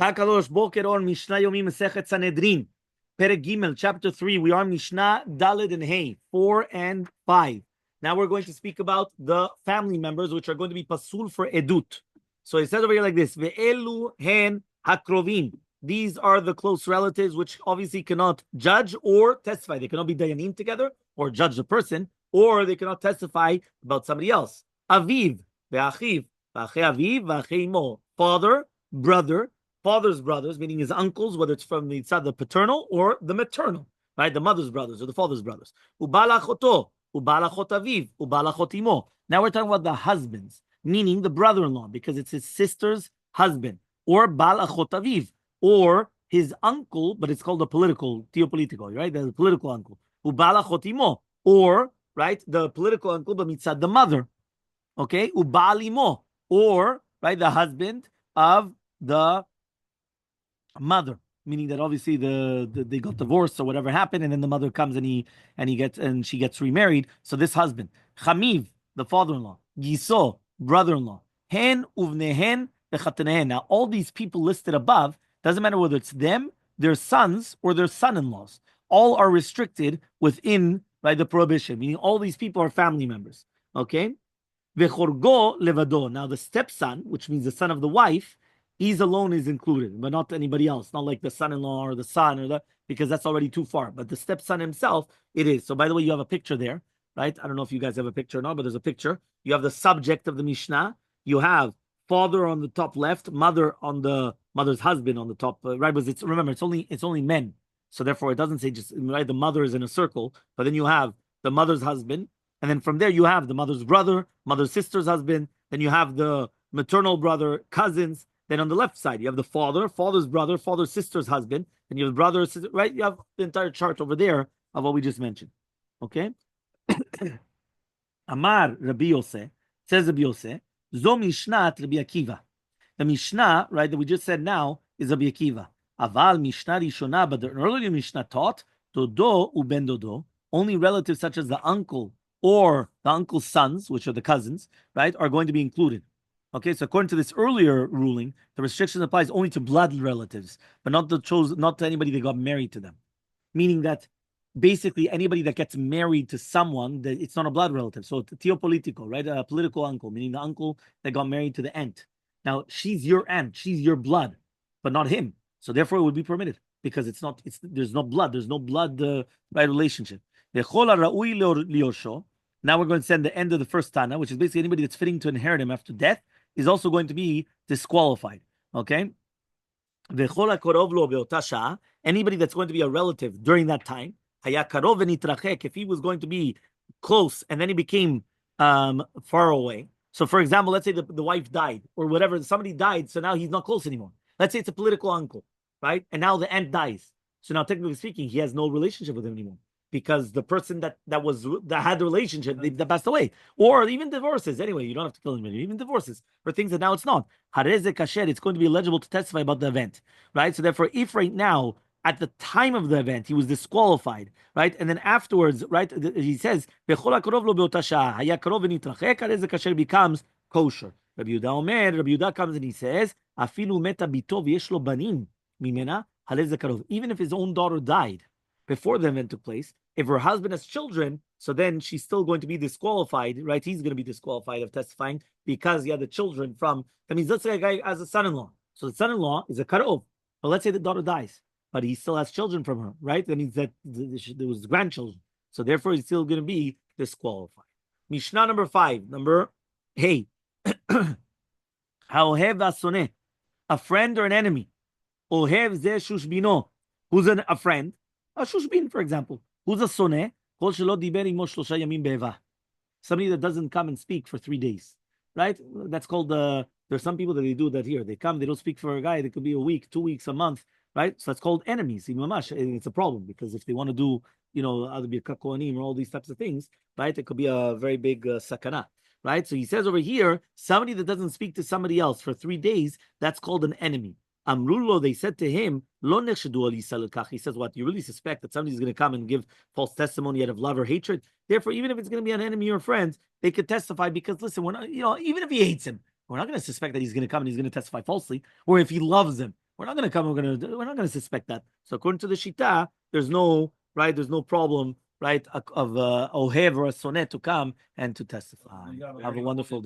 Kakalosh Boker on Mishna Yomi Masechet Sanhedrin. Perek Gimel, chapter 3. We are Mishnah, Daled, and Hey, 4 and 5. Now we're going to speak about the family members, which are going to be pasul for edut. So it says over here like this: Ve'elu hen hakrovim. These are the close relatives, which obviously cannot judge or testify. They cannot be dayanim together or judge the person, or they cannot testify about somebody else. Aviv, ve'achiv, ve'achei aviv, ve'achei imo. Father, brother, father's brothers, meaning his uncles, whether it's from the side of the paternal or the maternal, right? The mother's brothers or the father's brothers. Ubalachoto, ubalachot aviv, ubalachot imo. Now we're talking about the husbands, meaning the brother-in-law, because it's his sister's husband, or balachot aviv, or his uncle, but it's called a political, theopolitical, right? The political uncle. Ubalachot imo, or, right, the political uncle, but mitzad the mother, okay? Ubal imo, or, right, the husband of the mother, meaning that obviously they got divorced or whatever happened, and then the mother comes and she gets remarried. So this husband, Chamiv, the father-in-law, Giso, brother-in-law, Hen uvnehen v'chatanehen. Now all these people listed above, doesn't matter whether it's them, their sons, or their son-in-laws, all are restricted within by the prohibition. Meaning all these people are family members. Okay, v'chorgo levado. Now the stepson, which means the son of the wife, he's alone is included, but not anybody else. Not like the son-in-law or the son or because that's already too far. But the stepson himself, it is. So by the way, you have a picture there, right? I don't know if you guys have a picture or not, but there's a picture. You have the subject of the Mishnah. You have father on the top left, mother on the mother's husband on the top right. But remember, it's only men. So therefore, it doesn't say just right. The mother is in a circle, but then you have the mother's husband, and then from there you have the mother's brother, mother's sister's husband. Then you have the maternal brother, cousins. Then on the left side, you have the father, father's brother, father's sister's husband, and you have brother, sister, right? You have the entire chart over there of what we just mentioned. Okay? Amar Rabbi Yosef, says Rabbi Yosef, Zo Mishnat Rabbi Akiva. The Mishnah, right, that we just said now is Rabbi Akiva. Aval Mishnah Rishona, but the earlier Mishnah taught, Dodo uben Dodo, only relatives such as the uncle or the uncle's sons, which are the cousins, right, are going to be included. Okay, so according to this earlier ruling, the restriction applies only to blood relatives, but not to anybody that got married to them. Meaning that basically anybody that gets married to someone, that it's not a blood relative. So theopolitical, right? A political uncle, meaning the uncle that got married to the aunt. Now she's your aunt, she's your blood, but not him. So therefore, it would be permitted because there's no blood right relationship. Now we're going to send the end of the first Tana, which is basically anybody that's fitting to inherit him after death is also going to be disqualified. Okay? Anybody that's going to be a relative during that time, if he was going to be close and then he became far away. So for example, let's say the wife died or whatever, somebody died, so now he's not close anymore. Let's say it's a political uncle, right? And now the aunt dies. So now technically speaking, he has no relationship with him anymore. Because the person that had the relationship, they passed away, or even divorces. Anyway, you don't have to kill anybody. Even divorces for things that now it's not. Hareze kasher, it's going to be eligible to testify about the event, right? So therefore, if right now at the time of the event he was disqualified, right, and then afterwards, right, he says becomes kosher. Rabbi Yehuda comes and he says afilu meta bito v'yesh lo banim mimena hareze karov. Even if his own daughter died before the event took place, if her husband has children, so then she's still going to be disqualified, right? He's going to be disqualified of testifying because he had the children from, that means let's say a guy has a son-in-law. So the son-in-law is a karov. But let's say the daughter dies, but he still has children from her, right? That means that there was grandchildren. So therefore, he's still going to be disqualified. Mishnah number 5, hey. Ha'ohev v'asoneh, a friend or an enemy. Ohev zeh shushbino, who's a friend. A shushbin, for example. Who's a soneh? Somebody that doesn't come and speak for 3 days. Right? That's called there's some people that they do that here. They come, they don't speak for a guy. It could be a week, 2 weeks, a month. Right? So that's called enemies. It's a problem because if they want to do, either be a kakoanim or all these types of things, right? It could be a very big sakana. Right? So he says over here, somebody that doesn't speak to somebody else for 3 days, that's called an enemy. Amrulo, they said to him, Lo nechshadu al. He says, what? You really suspect that somebody's going to come and give false testimony out of love or hatred? Therefore, even if it's going to be an enemy or friend, they could testify because, listen, we're not, even if he hates him, we're not going to suspect that he's going to come and he's going to testify falsely. Or if he loves him, we're not going to come. We're not going to suspect that. So according to the Shita, there's no problem, right, of a ohev or a sonnet to come and to testify. Have a wonderful day.